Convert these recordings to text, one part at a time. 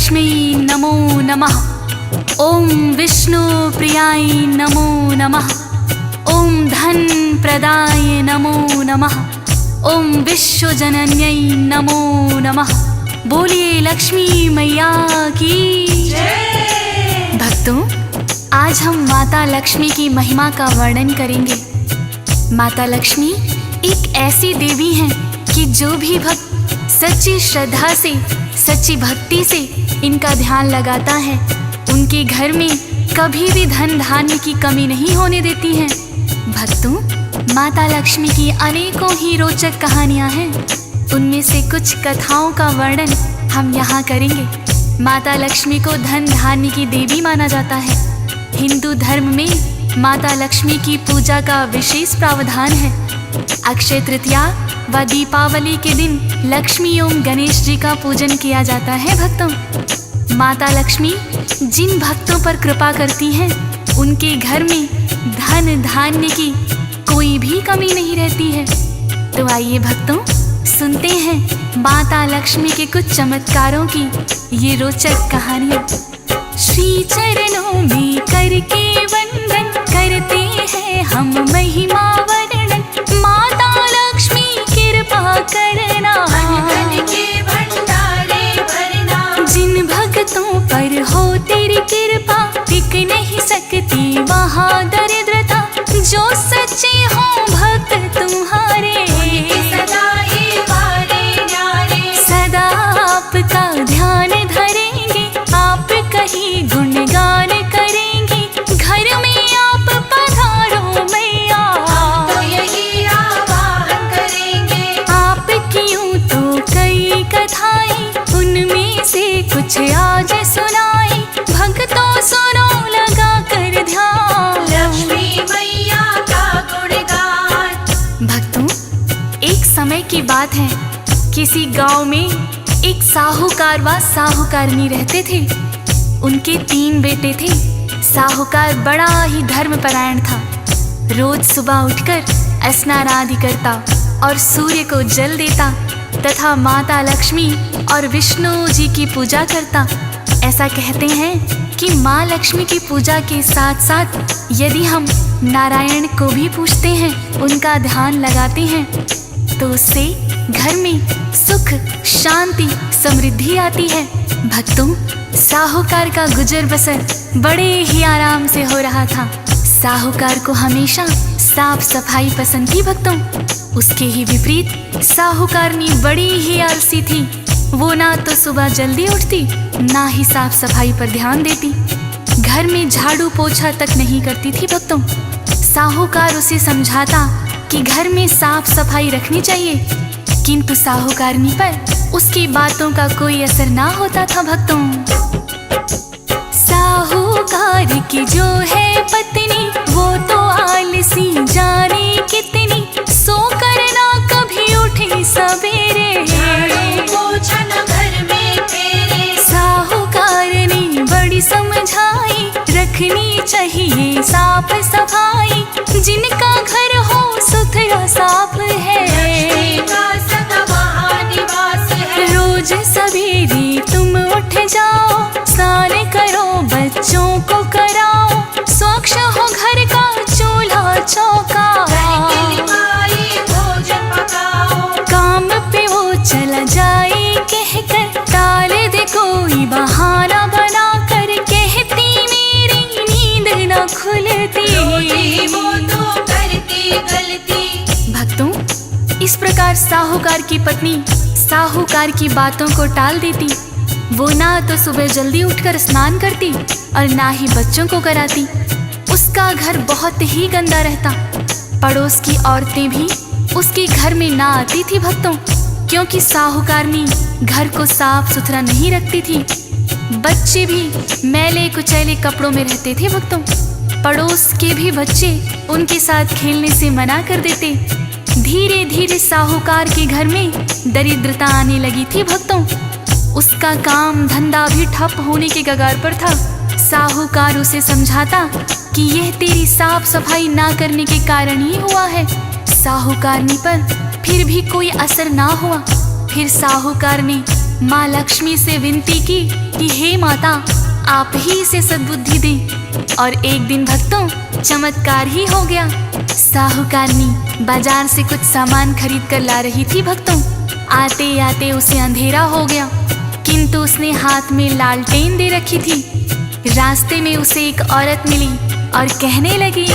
लक्ष्मी नमो नमः। ओम विष्णु प्रियाय नमो नमः। ओम धन प्रदाय नमो नमः। ओम विश्व जनन्यै नमो नमः। बोलिए लक्ष्मी मैया की जय। भक्तों, आज हम माता लक्ष्मी की महिमा का वर्णन करेंगे। माता लक्ष्मी एक ऐसी देवी हैं कि जो भी भक्त सच्ची श्रद्धा से, सच्ची भक्ति से इनका ध्यान लगाता है, उनके घर में कभी भी धन धान्य की कमी नहीं होने देती हैं। भक्तों, माता लक्ष्मी की अनेकों ही रोचक कहानियां हैं। उनमें से कुछ कथाओं का वर्णन हम यहाँ करेंगे। माता लक्ष्मी को धन धान्य की देवी माना जाता है। हिंदू धर्म में माता लक्ष्मी की पूजा का विशेष प्रावधान है। अक्षय तृतीया व दीपावली के दिन लक्ष्मी एवं गणेश जी का पूजन किया जाता है। भक्तों, माता लक्ष्मी जिन भक्तों पर कृपा करती हैं, उनके घर में धन धान्य की कोई भी कमी नहीं रहती है। तो आइए भक्तों, सुनते हैं माता लक्ष्मी के कुछ चमत्कारों की ये रोचक कहानियाँ। श्री चरणों में करके वंदन करते हैं हम महिमा वर्णन। माता लक्ष्मी कृपा करना, धन के भंडारे भरना। जिन भक्तों पर हो तेरी कृपा, टिक नहीं सकती वहाँ दरिद्रता। जो सच्चे हो भक्त तुम्हारे, सदा ही वारे न्यारे। सदा आपका ध्यान धरेंगे, आपका ही गुणगान करेंगे। घर में आप पधारो मैया, तो यही आवाहन करेंगे। आपकी यूं तो कई कथाएं, उनमें से कुछ आज सुनाई। भक्तों सुनो लगा कर ध्यान, लक्ष्मी मैया का गुणगान। भक्तों, एक समय की बात है। किसी गांव में एक साहूकार व साहूकारनी रहते थे। उनके 3 बेटे थे। साहूकार बड़ा ही धर्मपरायण था। रोज सुबह उठकर स्नान आदि करता और सूर्य को जल देता तथा माता लक्ष्मी और विष्णु जी की पूजा करता। ऐसा कहते हैं कि माँ लक्ष्मी की पूजा के साथ साथ यदि हम नारायण को भी पूजते हैं, उनका ध्यान लगाते हैं, तो उससे घर में सुख, शांति, समृद्धि आती है। भक्तों, साहूकार का गुजर बसर बड़े ही आराम से हो रहा था। साहूकार को हमेशा साफ सफाई पसंद थी। भक्तों, उसके ही विपरीत साहूकारनी बड़ी ही आलसी थी। वो ना तो सुबह जल्दी उठती, ना ही साफ सफाई पर ध्यान देती। घर में झाड़ू पोछा तक नहीं करती थी। भक्तों, साहूकार उसे समझाता कि घर में साफ सफाई रखनी चाहिए, किंतु साहूकारनी पर उसकी बातों का कोई असर ना होता था। भक्तों, साहूकार की जो है पत्नी, वो तो आलसी जाने कितनी। सो करना कभी उठे सवेरे, झाड़ू पोछा न घर में फेरे। साहूकारनी बड़ी समझाई, रखनी चाहिए साफ सफाई। जिनका घर हो सुथरा साफ है, लक्ष्मी का सदा वहाँ निवास है। रोज सवेरे तुम उठ जाओ, स्नान करो, बच्चों को कराओ। स्वच्छ हो घर का चूल्हा चौका, घर की लिपाई भोजन पकाओ। काम पे वो चला जाए कहकर, टाल दे कोई बहाना बना कर। कहती मेरी नींद न खुलती, वो तो करती गलती। भक्तों, इस प्रकार साहूकार की पत्नी साहूकार की बातों को टाल देती। वो ना तो सुबह जल्दी उठकर स्नान करती और ना ही बच्चों को कराती। उसका घर बहुत ही गंदा रहता। पड़ोस की औरतें भी उसके घर में ना आती थी। भक्तों, क्योंकि साहूकारनी घर को साफ सुथरा नहीं रखती थी। बच्चे भी मैले कुचैले कपड़ों में रहते थे। भक्तों, पड़ोस के भी बच्चे उनके साथ खेलने से मना कर देते। धीरे धीरे साहूकार के घर में दरिद्रता आने लगी थी। भक्तों, उसका काम धंधा भी ठप होने के कगार पर था। साहूकार उसे समझाता कि यह तेरी साफ सफाई ना करने के कारण ही हुआ है। साहूकारनी पर फिर भी कोई असर ना हुआ। फिर साहूकार ने माँ लक्ष्मी से विनती की कि हे माता, आप ही इसे सद्बुद्धि दें। और एक दिन भक्तों चमत्कार ही हो गया। साहूकारनी बाजार से कुछ सामान खरीद कर ला रही थी भक्तों। आते आते उसे अंधेरा हो गया, किंतु उसने हाथ में लालटेन दे रखी थी। रास्ते में उसे एक औरत मिली और कहने लगी,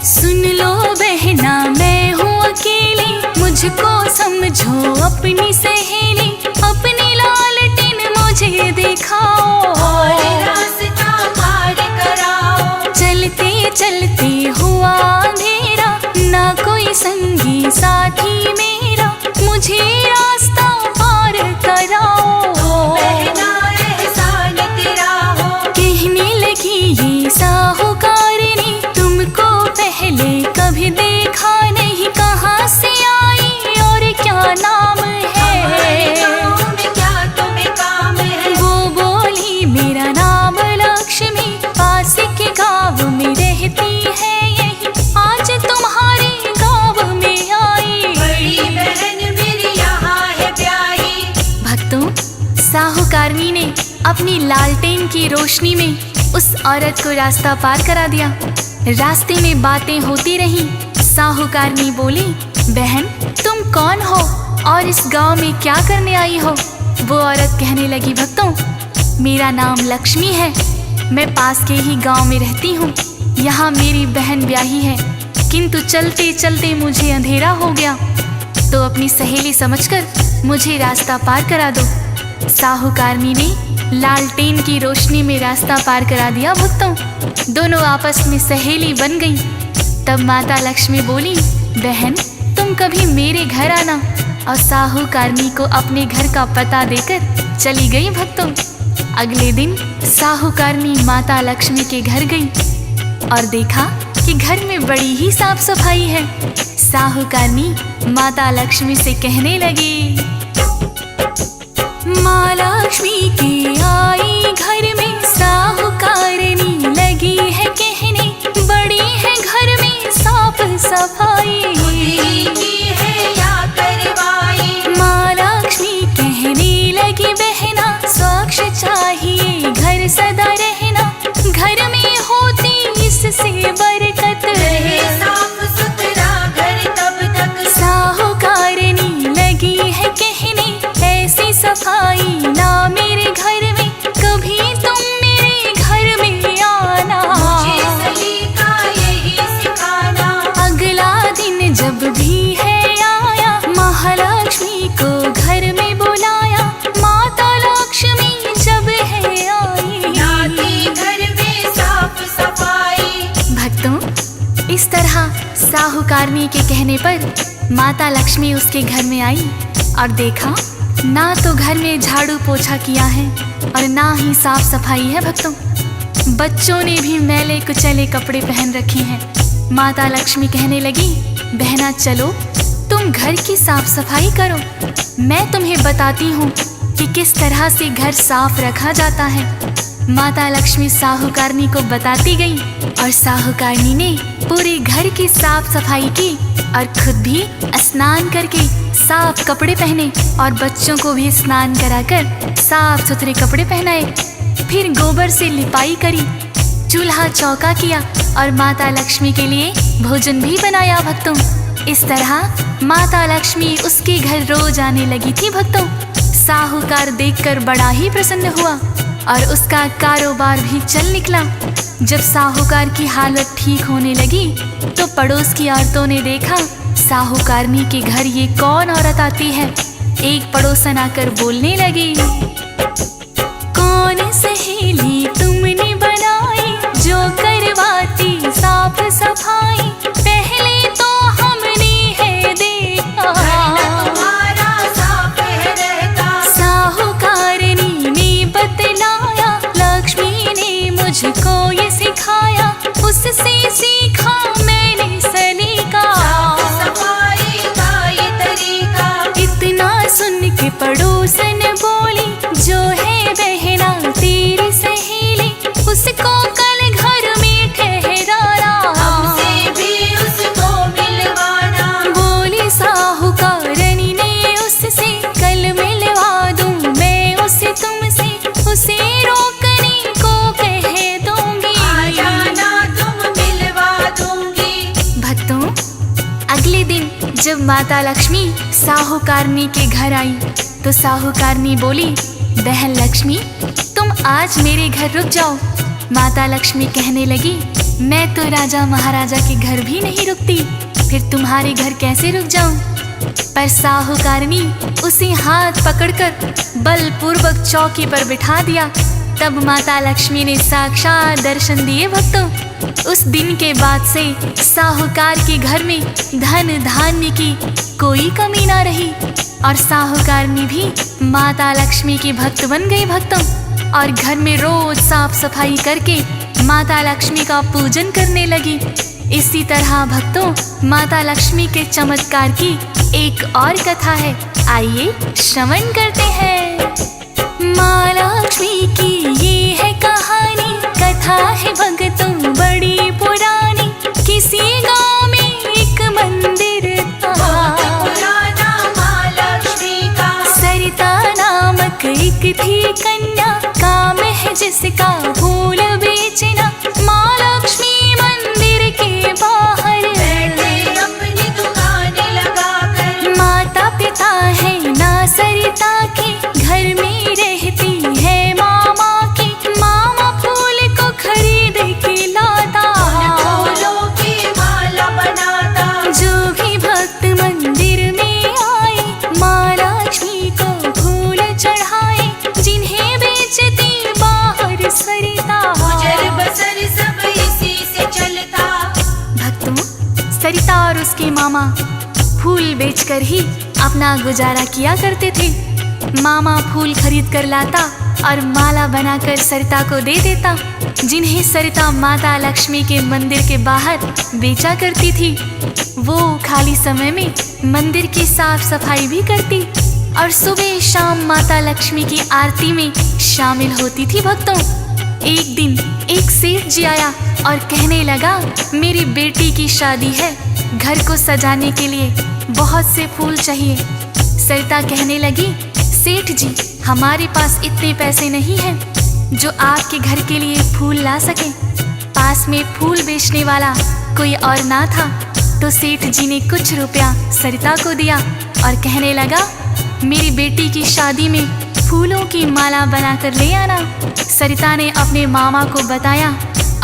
सुन लो बहना, मैं हूँ अकेली, मुझको समझो अपनी सहेली। अपनी लालटेन मुझे दिखाओ और रास्ता पार कराओ। चलते चलते हुआ अंधेरा, ना कोई संगी साथी मेरा, मुझे रास्ता पार कराओ। बहना एहसान तेरा हो। कहने लगी ये साहूकारनी, तुमको पहले कभी देखा नहीं, कहाँ से आई और क्या नाम है? गाँव में क्या तुम्हें काम है? वो बोली मेरा नाम लक्ष्मी, पास के गाँव में रहती है यही, आज तुम्हारे गाँव में आई। बड़ी बहन मेरी यहाँ है ब्याही। भक्तों, साहूकारनी ने अपनी लालटेन की रोशनी में उस औरत को रास्ता पार करा दिया। रास्ते में बातें होती रही। साहूकारनी बोली, बहन तुम कौन हो और इस गांव में क्या करने आई हो? वो औरत कहने लगी, भक्तों मेरा नाम लक्ष्मी है, मैं पास के ही गांव में रहती हूँ। यहाँ मेरी बहन ब्याही है, किंतु चलते चलते मुझे अंधेरा हो गया, तो अपनी सहेली समझकर मुझे रास्ता पार करा दो। साहूकारनी ने लालटेन की रोशनी में रास्ता पार करा दिया। भक्तों दोनों आपस में सहेली बन गई। तब माता लक्ष्मी बोली, बहन तुम कभी मेरे घर आना। और साहूकारनी को अपने घर का पता देकर चली गई। भक्तों अगले दिन साहूकारनी माता लक्ष्मी के घर गई और देखा कि घर में बड़ी ही साफ सफाई है। साहूकारनी माता लक्ष्मी से कहने लगी, माँ लक्ष्मी की आई घर में, साहूकारनी लगी है कहने, बड़ी है घर में साफ सफाई, की है या करवाई। माँ लक्ष्मी कहने लगी, बहना स्वच्छ चाहिए घर सदा रहना, घर में होती इससे बरकत, रहे साफ सुथरा घर तब तक। साहूकारनी लगी है कहने, ऐसी सफाई ना मेरे घर में, कभी तुम मेरे घर में आना। मुझे सलीका यही सिखाना। अगला दिन जब भी है आया, महालक्ष्मी को घर में बुलाया, माता लक्ष्मी जब है आई, लाती घर में साफ सफाई। भक्तों इस तरह साहूकारनी के कहने पर माता लक्ष्मी उसके घर में आई और देखा ना तो घर में झाड़ू पोछा किया है और ना ही साफ सफाई है। भक्तों बच्चों ने भी मैले कुचले कपड़े पहन रखे हैं। माता लक्ष्मी कहने लगी, बहना चलो तुम घर की साफ सफाई करो, मैं तुम्हें बताती हूँ कि किस तरह से घर साफ रखा जाता है। माता लक्ष्मी साहूकारनी को बताती गई और साहूकारनी ने पूरे घर की साफ सफाई की और खुद भी स्नान करके साफ कपड़े पहने और बच्चों को भी स्नान कराकर साफ सुथरे कपड़े पहनाए। फिर गोबर से लिपाई करी, चूल्हा चौका किया और माता लक्ष्मी के लिए भोजन भी बनाया। भक्तों इस तरह माता लक्ष्मी उसके घर रोज आने लगी थी। भक्तों साहूकार देखकर बड़ा ही प्रसन्न हुआ और उसका कारोबार भी चल निकला। जब साहूकार की हालत ठीक होने लगी तो पड़ोस की औरतों ने देखा साहूकारनी के घर ये कौन औरत आती है। एक पड़ोसन आकर बोलने लगी, कौन सहेली तुमने बनाई जो करवाती साफ सफाई, पहले तो हमने है देखा तुम्हारा साफ है रहता। साहूकारनी ने बतलाया, लक्ष्मी ने मुझको ये सिखाया, उससे सीखा मैंने सलीका, साफ सफाई का ये तरीका। इतना सुन के पड़ोसन बोली, जो है बहना तेरी सहेली, माता लक्ष्मी साहूकारनी के घर आई तो साहूकारनी बोली, बहन लक्ष्मी तुम आज मेरे घर रुक जाओ। माता लक्ष्मी कहने लगी, मैं तो राजा महाराजा के घर भी नहीं रुकती, फिर तुम्हारे घर कैसे रुक जाऊं? पर साहूकारनी उसे हाथ पकड़कर बलपूर्वक चौकी पर बिठा दिया। तब माता लक्ष्मी ने साक्षात दर्शन दिए भक्तों। उस दिन के बाद से साहूकार के घर में धन धान्य की कोई कमी ना रही और साहूकारनी भी माता लक्ष्मी की भक्त बन गई भक्तों, और घर में रोज साफ सफाई करके माता लक्ष्मी का पूजन करने लगी। इसी तरह भक्तों माता लक्ष्मी के चमत्कार की एक और कथा है, आइए श्रवण करते हैं। माँ लक्ष्मी की ये है कहानी, कथा है भक्तों बड़ी पुरानी। किसी गांव में एक मंदिर था, पुराना माँ लक्ष्मी का। सरिता नामक एक थी कन्या, काम है जिसका फूल बेचना। माँ लक्ष्मी मंदिर के बाहर बैठे अपनी दुकान लगाकर। माता पिता है ना सरिता के, घर में रहती है मामा की। मामा फूल को खरीद के लाता, फूलों की माला बनाता। जो भी भक्त मंदिर में आए माँ लक्ष्मी को फूल चढ़ाए। जिन्हें बेचती बाहर सरिता, गुजर बसर सब इसी से चलता। भक्तों सरिता और उसके मामा फूल बेचकर ही अपना गुजारा किया करते थे। मामा फूल खरीद कर लाता और माला बनाकर सरिता को दे देता, जिन्हें सरिता माता लक्ष्मी के मंदिर के बाहर बेचा करती थी। वो खाली समय में मंदिर की साफ सफाई भी करती और सुबह शाम माता लक्ष्मी की आरती में शामिल होती थी भक्तों। एक दिन एक सेठ जी आया और कहने लगा, मेरी बेटी की शादी है, घर को सजाने के लिए बहुत से फूल चाहिए। सरिता कहने लगी, सेठ जी हमारे पास इतने पैसे नहीं हैं जो आपके घर के लिए फूल ला सके। पास में फूल बेचने वाला कोई और ना था तो सेठ जी ने कुछ रुपया सरिता को दिया और कहने लगा, मेरी बेटी की शादी में फूलों की माला बनाकर ले आना। सरिता ने अपने मामा को बताया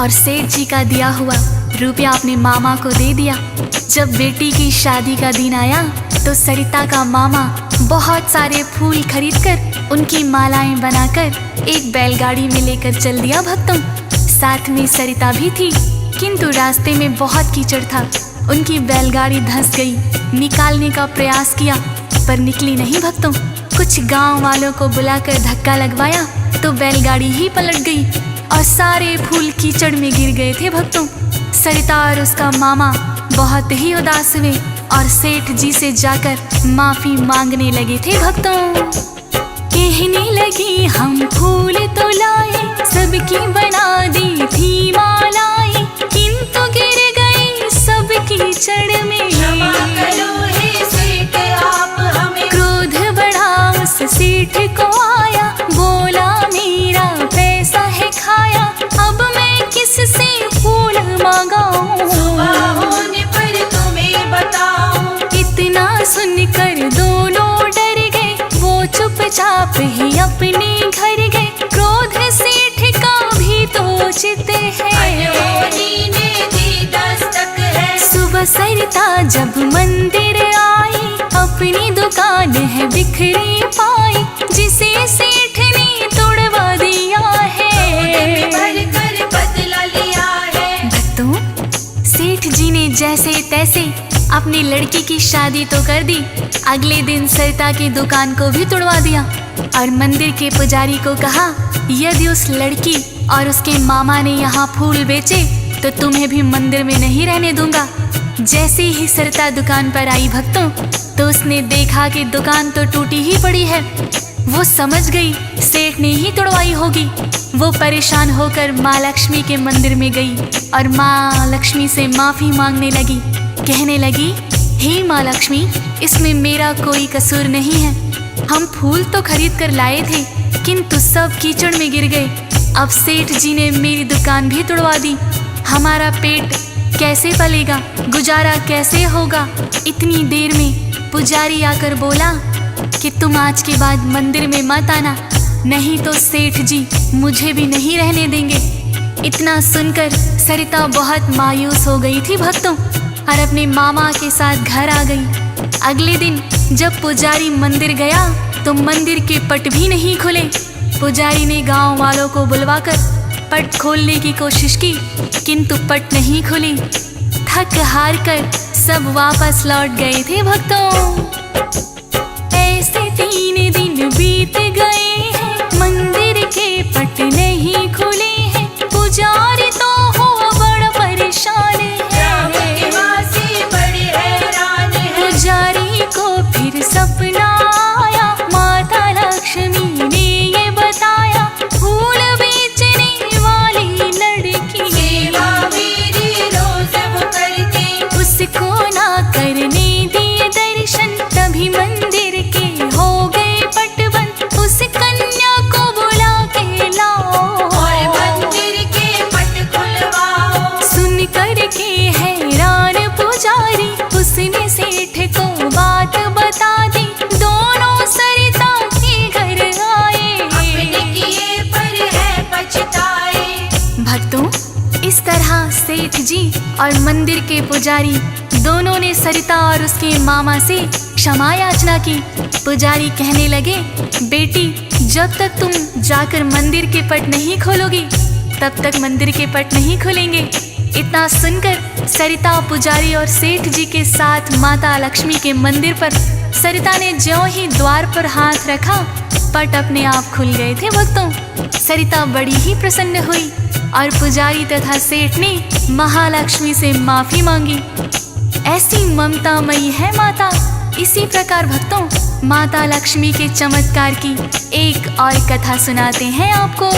और सेठ जी का दिया हुआ रुपया अपने मामा को दे दिया। जब बेटी की शादी का दिन आया तो सरिता का मामा बहुत सारे फूल खरीदकर उनकी मालाएं बनाकर एक बैलगाड़ी में लेकर चल दिया भक्तों। साथ में सरिता भी थी, किंतु रास्ते में बहुत कीचड़ था। उनकी बैलगाड़ी धंस गई। निकालने का प्रयास किया पर निकली नहीं भक्तों। कुछ गांव वालों को बुलाकर धक्का लगवाया तो बैलगाड़ी ही पलट गई और सारे फूल कीचड़ में गिर गए थे भक्तों। सरिता और उसका मामा बहुत ही उदास हुए और सेठ जी से जाकर माफी मांगने लगे थे भक्तों। कहने लगी, हम फूल तो लाए, सबकी बना दी थी मालाएं, किंतु गिर गए सब कीचड़ में। क्षमा करो हे सेठ आप हमें। क्रोध बढ़ा उस सेठ को आया, बोला मेरा पैसा है खाया, अब मैं किससे फूल मांगाऊं? सुबह होने पर तुम्हें बताऊं। इतना सुनकर दोनों डर गए, वो चुपचाप ही अपने घर गए। क्रोध सेठ का भी तो चित है, अनहोनी ने दी दस्तक है। सुबह सरिता जब मंदिर आई, अपनी दुकान है बिखरी पाई, जिसे सेठ ने तोड़वा दिया है। भरकर बदला लिया है। भक्तों सेठ जी ने जैसे तैसे अपनी लड़की की शादी तो कर दी, अगले दिन सरिता की दुकान को भी तोड़वा दिया और मंदिर के पुजारी को कहा, यदि उस लड़की और उसके मामा ने यहाँ फूल बेचे तो तुम्हें भी मंदिर में नहीं रहने दूंगा। जैसे ही सरिता दुकान पर आई भक्तों तो उसने देखा कि दुकान तो टूटी ही पड़ी है। वो समझ गई सेठ ने ही तोड़वाई होगी। वो परेशान होकर माँ लक्ष्मी के मंदिर में गई और माँ लक्ष्मी से माफी मांगने लगी। कहने लगी, हे माँ लक्ष्मी, इसमें मेरा कोई कसूर नहीं है। हम फूल तो खरीद कर लाए थे किंतु सब कीचड़ में गिर गए। अब सेठ जी ने मेरी दुकान भी तोड़वा दी। हमारा पेट कैसे पलेगा, गुजारा कैसे होगा। इतनी देर में पुजारी आकर बोला कि तुम आज के बाद मंदिर में मत आना, नहीं तो सेठ जी मुझे भी नहीं रहने देंगे। इतना सुनकर सरिता बहुत मायूस हो गई थी भक्तों, और अपने मामा के साथ घर आ गई। अगले दिन जब पुजारी मंदिर गया तो मंदिर के पट भी नहीं खुले। पुजारी ने गांव वालों को बुलवाकर पट खोलने की कोशिश की, किंतु पट नहीं खुली। थक हार कर सब वापस लौट गए थे भक्तों। ऐसे 3 दिन बीत गए हैं, मंदिर के पट नहीं खुले हैं। पुजारी तो हो बड़ा परेशान है, पुजारी को फिर सपना आया। माता लक्ष्मी ने ये बताया, फूल बेचने वाली लड़की सेवा मेरी रोज वो करती, उसको ना करने दिए दर्शन। तभी मंदिर के हो गए पटबंद, उस कन्या को बुला के लाओ और मंदिर के पट खुलवाओ। सुन कर के हैरान पुजारी उसने सेठ को बात बता दी। दोनों सरिता के घर आए, अपने किए पर है पछताए। भक्तों, इस तरह सेठ जी और मंदिर के पुजारी दोनों ने सरिता और उसके मामा से क्षमा याचना की। पुजारी कहने लगे, बेटी जब तक तुम जाकर मंदिर के पट नहीं खोलोगी तब तक मंदिर के पट नहीं खुलेंगे। इतना सुनकर सरिता पुजारी और सेठ जी के साथ माता लक्ष्मी के मंदिर पर, सरिता ने ज्यों ही द्वार पर हाथ रखा पट अपने आप खुल गए थे भक्तों। सरिता बड़ी ही प्रसन्न हुई और पुजारी तथा सेठ ने महालक्ष्मी से माफी मांगी। ऐसी ममतामयी है माता। इसी प्रकार भक्तों, माता लक्ष्मी के चमत्कार की एक और कथा सुनाते हैं आपको।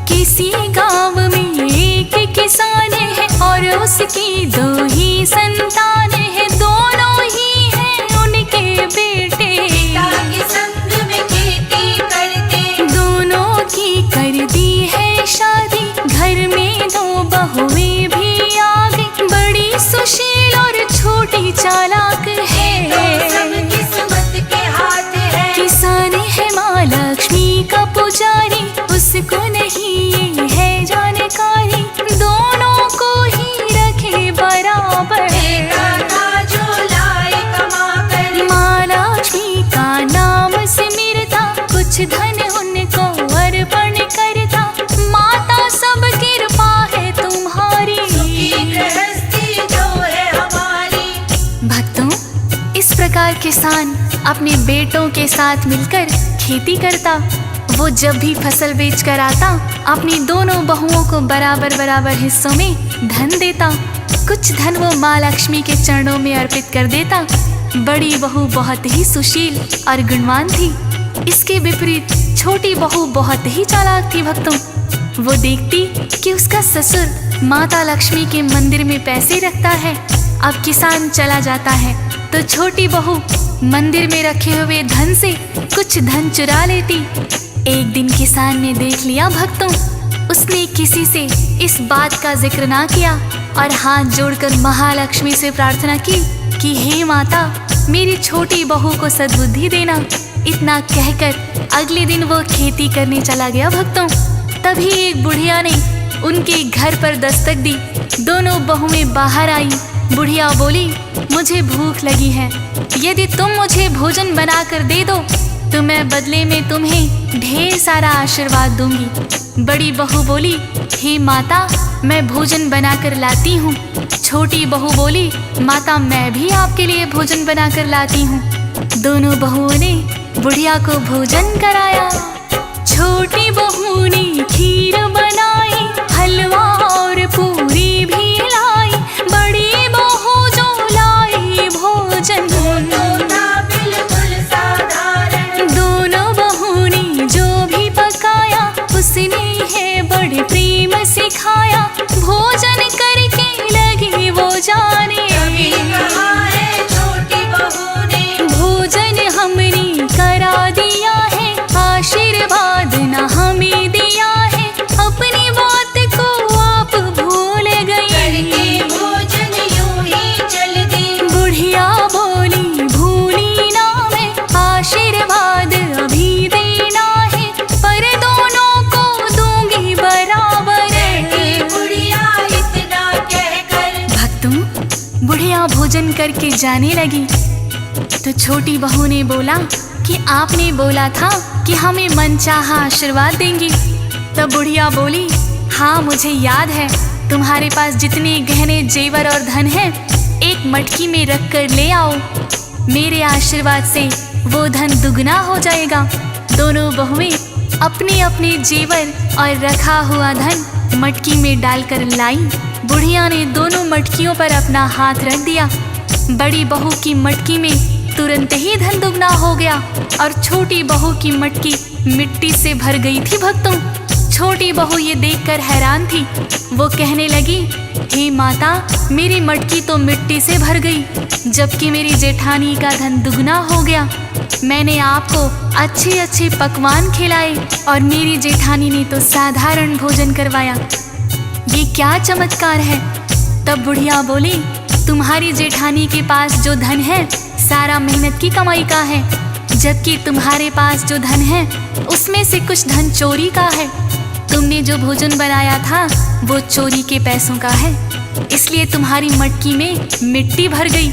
किसी गांव में एक किसान है और उसकी 2 ही संतान है। दोनों ही हैं उनके बेटे, पिता के संग में खेती करते, दोनों की कर दी है शादी। घर में 2 बहुएं भी आ गई, बड़ी सुशील और छोटी चालाक है। सब किस्मत के हाथ है। किसान है माँ लक्ष्मी का पुजारी, उसको नहीं ये है जानकारी। दोनों को ही रखे बराबर, बेटा था जो लाए कमा कर। माँ लक्ष्मी का नाम सिमरता, कुछ धन उनको अर्पण करता। माता सब कृपा है तुम्हारी, गृहस्थी जो है हमारी। भक्तों, इस प्रकार किसान अपने बेटों के साथ मिलकर खेती करता। वो जब भी फसल बेच कर आता, अपनी दोनों बहुओं को बराबर बराबर हिस्सों में धन देता। कुछ धन वो माँ लक्ष्मी के चरणों में अर्पित कर देता। बड़ी बहू बहुत ही सुशील और गुणवान थी। इसके विपरीत छोटी बहू बहुत ही चालाक थी भक्तों। वो देखती कि उसका ससुर माता लक्ष्मी के मंदिर में पैसे रखता है। अब किसान चला जाता है तो छोटी बहू मंदिर में रखे हुए धन से कुछ धन चुरा लेती। एक दिन किसान ने देख लिया भक्तों, उसने किसी से इस बात का जिक्र ना किया और हाथ जोड़कर महालक्ष्मी से प्रार्थना की कि हे माता, मेरी छोटी बहू को सद्बुद्धि देना। इतना कहकर अगले दिन वो खेती करने चला गया भक्तों। तभी एक बुढ़िया ने उनके घर पर दस्तक दी। दोनों बहुएं बाहर आई। बुढ़िया बोली, मुझे भूख लगी है, यदि तुम मुझे भोजन बनाकर दे दो तो मैं बदले में तुम्हें ढेर सारा आशीर्वाद दूंगी। बड़ी बहू बोली, हे माता, मैं भोजन बनाकर लाती हूँ। छोटी बहू बोली, माता मैं भी आपके लिए भोजन बनाकर लाती हूँ। दोनों बहुओं ने बुढ़िया को भोजन कराया। छोटी बहू ने खीर बनाई, हलवा और पूरी भी लाई। बड़ी बहू जो लाई भोजन, बिल्कुल साधारण। दोनों बहू ने जो भी पकाया उसने है बड़े प्रेम सिखाया। भोजन करके लगी वो जाने, कभी कहा है छोटी बहू ने, भोजन हमने करा दिया है, आशीर्वाद न हमें दिया है। अपनी बात को आप भूल करके जाने लगी। तो छोटी बहू ने बोला कि आपने बोला था कि हमें मनचाहा आशीर्वाद देंगी। तब बुढ़िया बोली, हाँ मुझे याद है, तुम्हारे पास जितने गहने जेवर और धन है एक मटकी में रख कर ले आओ, मेरे आशीर्वाद से वो धन दुगना हो जाएगा। दोनों बहुएं अपने अपने जेवर और रखा हुआ धन मटकी में डालकर लाई। बुढ़िया ने दोनों मटकियों पर अपना हाथ रख दिया। बड़ी बहू की मटकी में तुरंत ही धन दुगना हो गया और छोटी बहू की मटकी मिट्टी से भर गई थी। भक्तों, छोटी बहू ये देखकर हैरान थी। वो कहने लगी, हे माता, मेरी मटकी तो मिट्टी से भर गई, जबकि मेरी जेठानी का धन दुगना हो गया। मैंने आपको अच्छे अच्छे पकवान खिलाए और मेरी जेठानी ने तो साधारण भोजन करवाया। ये क्या चमत्कार है? तब बुढ़िया बोली, तुम्हारी जेठानी के पास जो धन है सारा मेहनत की कमाई का है, जबकि तुम्हारे पास जो धन है उसमें से कुछ धन चोरी का है। तुमने जो भोजन बनाया था वो चोरी के पैसों का है, इसलिए तुम्हारी मटकी में मिट्टी भर गई।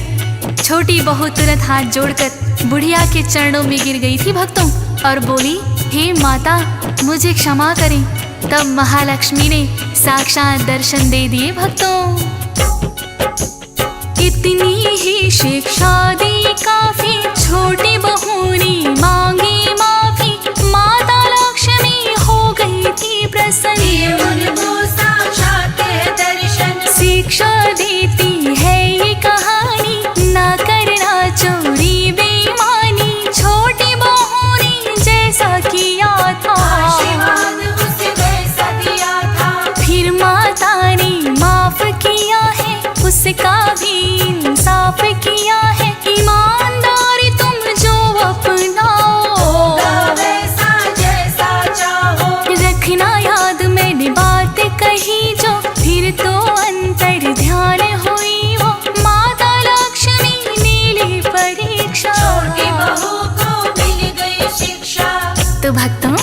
छोटी बहू तुरंत हाथ जोड़कर बुढ़िया के चरणों में गिर गई थी भक्तों और बोली, हे माता, मुझे क्षमा करें। तब महालक्ष्मी ने साक्षात दर्शन दे दिए। भक्तों, इतनी ही शिक्षा दी काफी, छोटी बहू ने मांगी माफी, माता लक्ष्मी हो गई थी प्रसन्न, उनको साक्षात दर्शन। शिक्षा देती है ये कहानी, ना करना चोरी बेईमानी, छोटी बहू ने जैसा किया था आशीर्वाद उसे वैसा दिया था, फिर माता ने माफ किया है, उसका भी इंसाफ किया है। ईमानदारी तुम जो अपनाओ, वैसा जैसा चाहो, रखना याद मैंने बात कही जो, फिर तो अंतर ध्यान हुई वो, माता लक्ष्मी ने ली परीक्षा, छोटी बहू को मिल गई शिक्षा। तो भक्तों,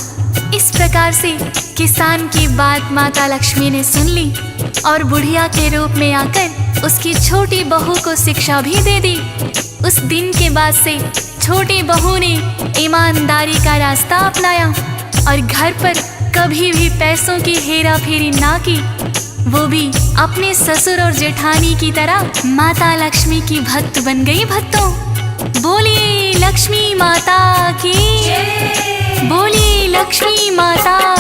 इस प्रकार से किसान की बात माता लक्ष्मी ने सुन ली और बुढ़िया के रूप में आकर उसकी छोटी बहू को शिक्षा भी दे दी। उस दिन के बाद से छोटी बहू ने ईमानदारी का रास्ता अपनाया और घर पर कभी भी पैसों की हेरा फेरी ना की। वो भी अपने ससुर और जेठानी की तरह माता लक्ष्मी की भक्त बन गई। भक्तों, बोलिए लक्ष्मी माता की, बोलिए लक्ष्मी माता